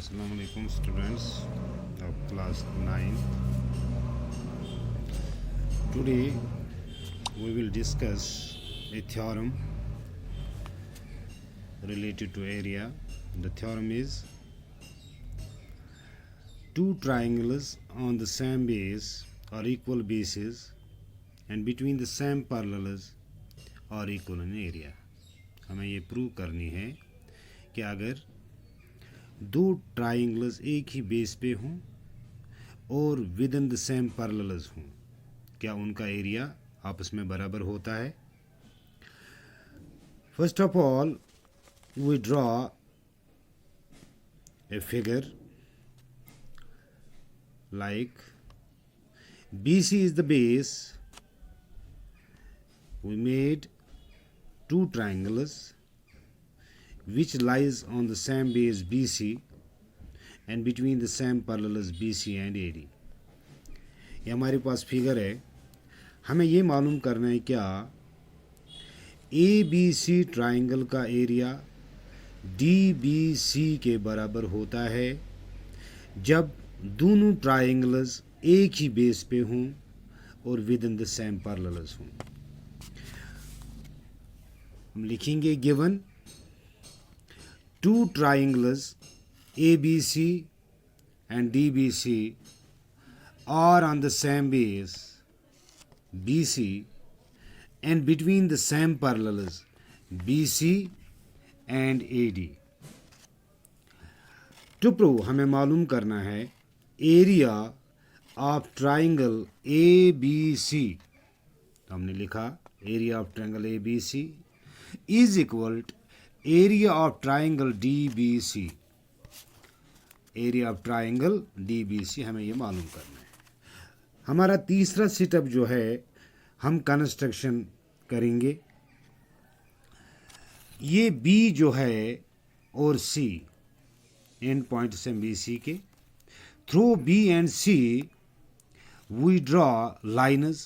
Assalamualaikum students of class 9. Today we will discuss a theorem related to area. The theorem is two triangles on the same base or equal bases and between the same parallels are equal in area. हमें ये prove करनी है कि अगर दो triangles एक ही base पे हों और within the same parallels हों, क्या उनका एरिया आपस में बराबर होता है. First of all we draw a figure like BC is the base. We made two triangles which lies on the same base BC and between the same parallels BC and AD. ये हमारे पास figure है. हमें ये मालूम करना है क्या ABC triangle का एरिया DBC के बराबर होता है जब दोनों ट्राइंगल्स एक ही बेस पे हों और within the same parallels हों. हम लिखेंगे given two triangles ABC and DBC are on the same base BC and between the same parallels BC and AD. To prove हमें मालूम करना है एरिया ऑफ ट्राइंगल ABC. तो हमने लिखा area of triangle ABC is equal area of triangle DBC. Area of triangle DBC हमें ये मालूम करना है. हमारा तीसरा सेटअप जो है हम कंस्ट्रक्शन करेंगे. ये B जो है और C एंड पॉइंट से BC के through B and C we draw lines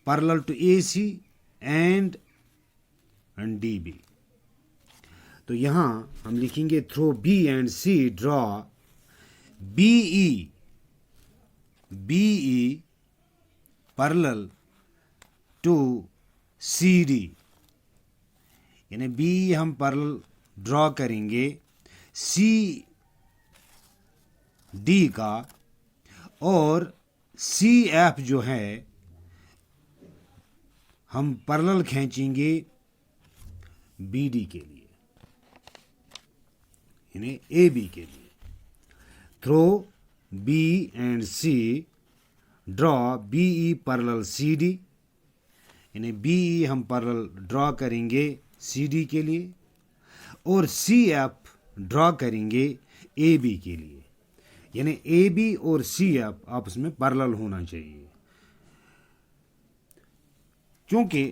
parallel to AC and DB. तो यहाँ हम लिखेंगे through B and C draw BE parallel to CD. यानी BE हम पैरेलल ड्रॉ करेंगे CD का और CF जो है हम पैरेलल खींचेंगे BD के लिए यानी AB के लिए. Through B and C draw BE parallel CD. यानी BE हम पैरेलल ड्रॉ करेंगे CD के लिए और CF ड्रॉ करेंगे AB के लिए. यानी AB और CF आपस में पैरेलल होना चाहिए. क्योंकि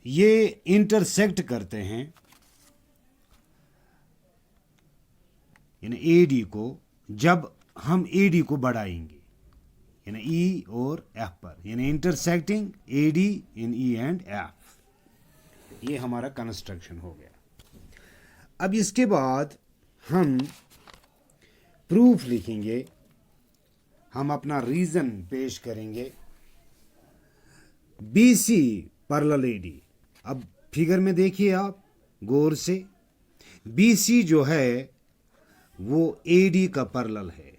ये इंटरसेक्ट करते हैं यानी AD को जब हम AD को बढ़ाएंगे यानी E और F पर, यानी intersecting AD in E and F. ये हमारा कंस्ट्रक्शन हो गया. अब इसके बाद हम प्रूफ लिखेंगे. हम अपना रीज़न पेश करेंगे. BC parallel AD. अब फिगर में देखिए आप गौर से, BC जो है वो AD का पैरेलल है.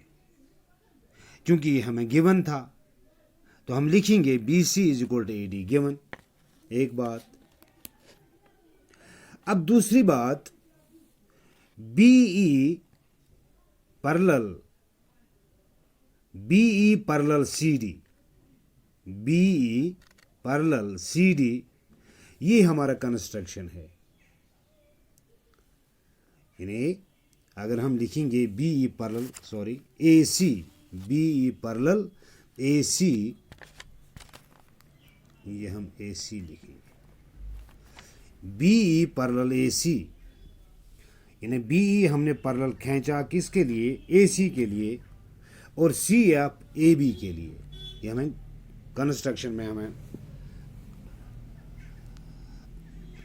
क्योंकि ये हमें गिवन था तो हम लिखेंगे BC is equal to AD given. एक बात. अब दूसरी बात, BE parallel CD. BE parallel CD ये हमारा कंस्ट्रक्शन है. यानी अगर हम लिखेंगे BE parallel AC, BE parallel AC, ये हम AC लिखेंगे. BE पैरेलल AC यानी BE हमने पैरेलल खींचा किसके लिए, AC के लिए, और CF AB के लिए. ये हमें कंस्ट्रक्शन में हमें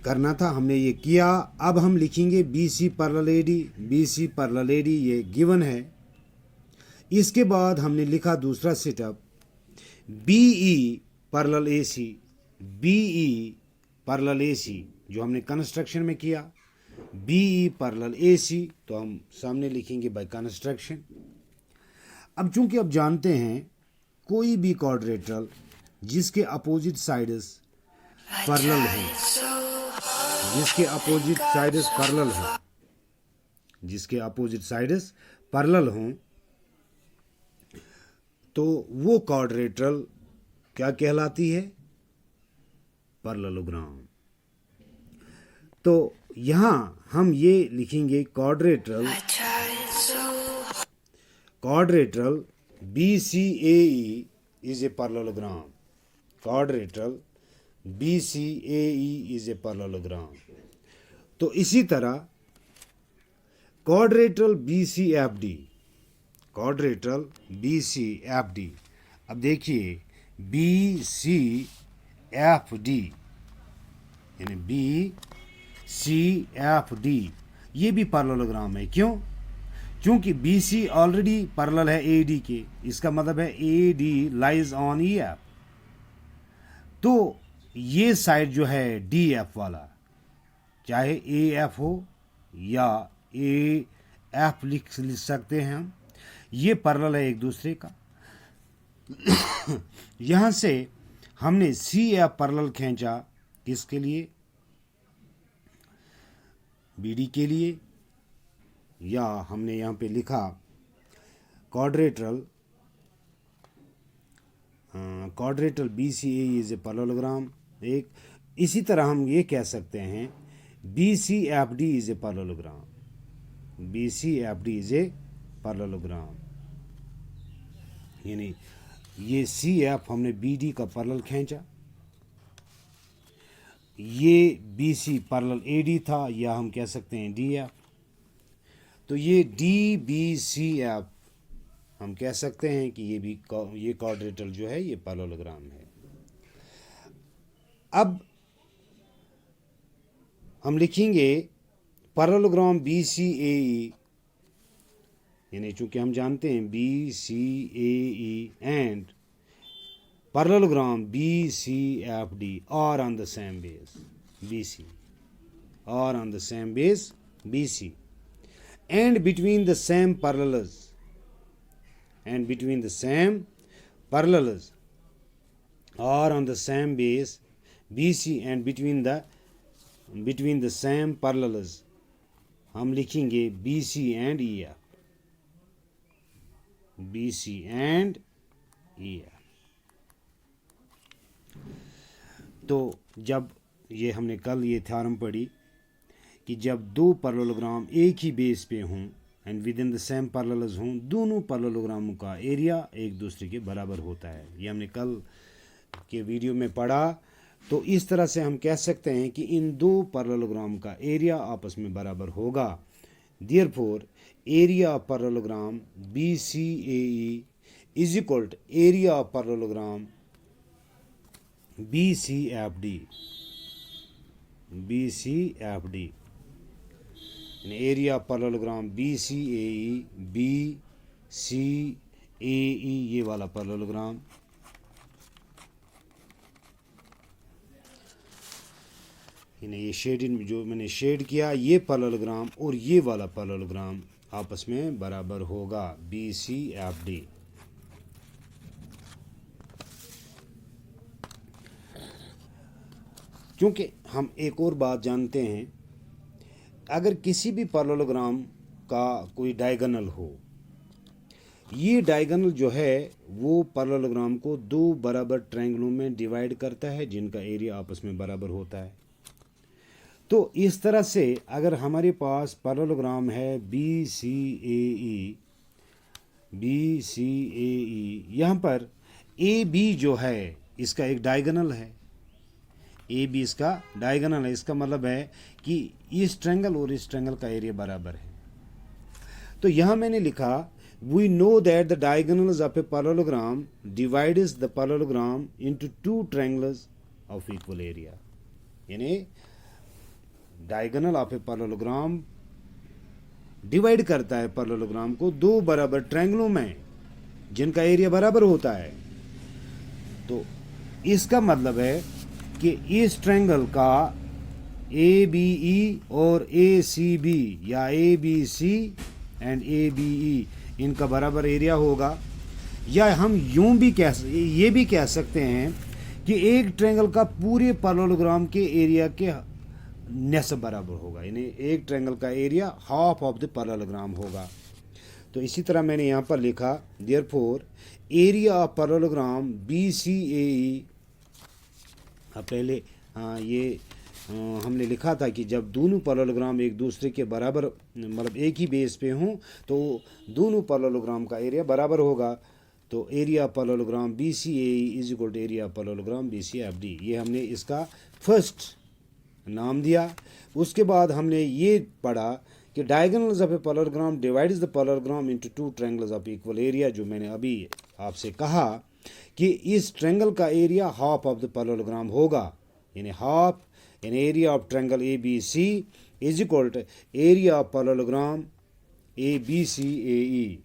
करना था, हमने ये किया। अब हम लिखेंगे B C parallel A D, B C parallel A D, ये गिवन है। इसके बाद हमने लिखा दूसरा setup B E parallel A C, B E parallel A C जो हमने कंस्ट्रक्शन में किया, बी ई पैरेलल ए सी, तो हम सामने लिखेंगे बाय कंस्ट्रक्शन। अब चूंकि आप जानते हैं कोई भी क्वाड्रेटरल जिसके अपोजिट साइड्स पैरेलल हो, जिसके अपोजिट साइड्स पैरेलल हो, जिसके अपोजिट साइड्स पैरेलल हों, तो वो क्वाड्रेटरल क्या कहलाती है? पैरेललोग्राम। तो यहां हम ये लिखेंगे quadrilateral B C A E is a parallelogram, quadrilateral B C A E is a parallelogram. तो इसी तरह quadrilateral B C F D, quadrilateral B C F D. अब देखिए बी सी एफ डी यानी बी सी एफ डी ये भी parallelogram है। क्यों? क्योंकि बी सी ऑलरेडी पैरेलल है ए डी के, इसका मतलब है A D lies on E F. तो ये साइड जो है डी एफ वाला, चाहे ए एफ हो या ए एफ लिख सकते हैं हम, ये पैरेलल है एक दूसरे का। यहां से हमने सी एफ पैरेलल खींचा, किसके लिए? बी डी के लिए। या हमने यहां पे लिखा quadrilateral B C A is a parallelogram एक। इसी तरह हम ये कह सकते हैं B C F D is a parallelogram, B C F D is a parallelogram. यानी ये सी एफ हमने बी डी का पैरेलल खींचा, ये B C parallel A D था, या हम कह सकते हैं डी एफ। तो ये डी बी सी एफ हम कह सकते हैं कि ये क्वाड्रेटरल जो है ये पैरेललोग्राम है। अब हम लिखेंगे पैरेललोग्राम बी सी ए ई, यानी चूंकि हम जानते हैं B C A E and parallelogram B C F D are on the same base B C, are on the same base B C, and between the same parallels, and between the same parallels are on the same base BC, and between the same parallels हम लिखेंगे BC and EF, BC and EF। तो जब ये हमने कल ये theorem पढ़ी कि जब दो पैरेललोग्राम एक ही बेस पे हों and with in the same parallels हों, दोनों पैरेललोग्रामों का एरिया एक दूसरे के बराबर होता है। ये हमने कल के वीडियो में पढ़ा। तो इस तरह से हम कह सकते हैं कि इन दो पैरेललोग्राम का एरिया आपस में बराबर होगा। Therefore area of parallelogram B C A E is equal to area of parallelogram B C F D, B C F D. Area parallelogram B C A E, B C A E ये वाला parallelogram, ये shade जो मैंने shade किया, ये parallelogram और ये वाला पैरेललोग्राम आपस में बराबर होगा बी सी एफ डी। क्योंकि हम एक और बात जानते हैं, अगर किसी भी पैरेललोग्राम का कोई डायगोनल हो, ये डायगोनल जो है वो पैरेललोग्राम को दो बराबर ट्रायंगलों में डिवाइड करता है जिनका एरिया आपस में बराबर होता है। तो इस तरह से अगर हमारे पास पैरेललोग्राम है B C A E, B C A ई, यहाँ पर ए बी जो है इसका एक डायगोनल है, ए बी इसका डायगोनल है। इसका मतलब है कि इस ट्रायंगल और इस ट्रायंगल का एरिया बराबर है। तो यहाँ मैंने लिखा we know that the diagonals of a parallelogram divides the parallelogram into two triangles of equal area. यानी diagonal of a parallelogram divide करता है पैरेललोग्राम को दो बराबर ट्रायंगलों में जिनका एरिया बराबर होता है। तो इसका मतलब है कि इस ट्रायंगल का ए बी ई और ए सी बी या A B C and A B E इनका बराबर एरिया होगा। या हम यूं भी ये भी कह सकते हैं कि एक ट्रायंगल का पूरे पैरेललोग्राम के एरिया के नेस बराबर होगा, यानी एक ट्रायंगल का area half of the parallelogram होगा। तो इसी तरह मैंने यहाँ पर लिखा therefore area of parallelogram B C A E. पहले ये हमने लिखा था कि जब दोनों पैरेललोग्राम एक दूसरे के बराबर मतलब एक ही बेस पे हों तो दोनों पैरेललोग्राम का एरिया बराबर होगा। तो area parallelogram B C A is equal to area parallelogram B C F D, ये हमने इसका फर्स्ट नाम दिया। उसके बाद हमने ये पढ़ा कि diagonals of a parallelogram divides the parallelogram into two triangles of equal area, जो मैंने अभी आपसे कहा कि इस ट्रायंगल का area half of the parallelogram होगा, यानी half an area of triangle ABC is equal to area of parallelogram ABCAE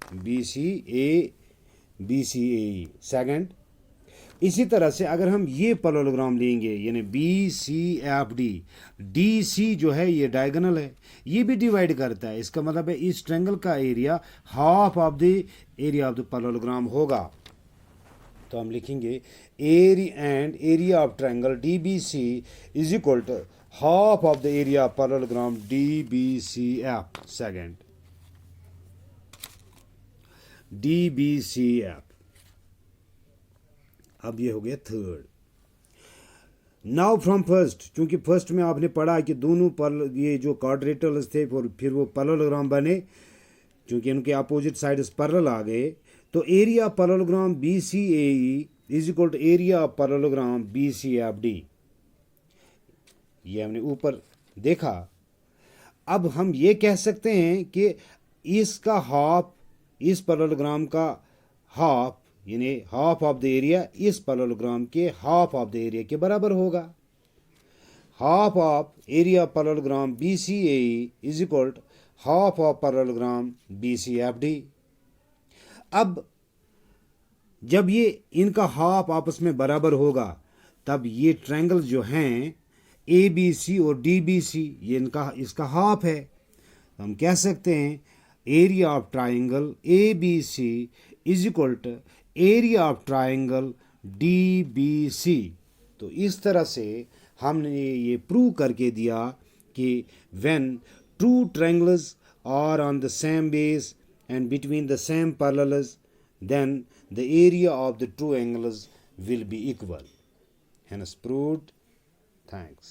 BCAE second. इसी तरह से अगर हम ये पैरेललोग्राम लेंगे यानी BCFD, DC जो है ये डायगोनल है, ये भी डिवाइड करता है। इसका मतलब है इस ट्रायंगल का area half of the area of the parallelogram होगा। तो हम लिखेंगे area of triangle DBC is equal to half of the area of parallelogram DBCF second, DBCF। अब ये हो गया थर्ड। नाउ फ्रॉम फर्स्ट, चूंकि फर्स्ट में आपने पढ़ा कि दोनों ये जो क्वाड्रेटर्स थे फिर वो पैरेललोग्राम बने, चूंकि उनके अपोजिट साइड्स पैरेलल आ गए। तो area parallelogram BCAE is equal to area of parallelogram BCFD, ये हमने ऊपर देखा। अब हम ये कह सकते हैं कि इसका हाफ, इस पैरेललोग्राम का हाफ यानी हाफ ऑफ द एरिया इस पैरेललोग्राम के हाफ ऑफ द एरिया के बराबर होगा। Half of area parallelogram BCAE is equal to half of parallelogram BCFD। अब जब ये इनका हाफ आपस में बराबर होगा तब ये ट्रायंगल जो हैं ABC और DBC ये इसका हाफ है। तो हम कह सकते हैं area of triangle ABC is equal to area of triangle DBC। तो इस तरह से हमने ये प्रूव करके दिया कि when two triangles are on the same base and between the same parallels, then the area of the two angles will be equal. Hence proved. Thanks.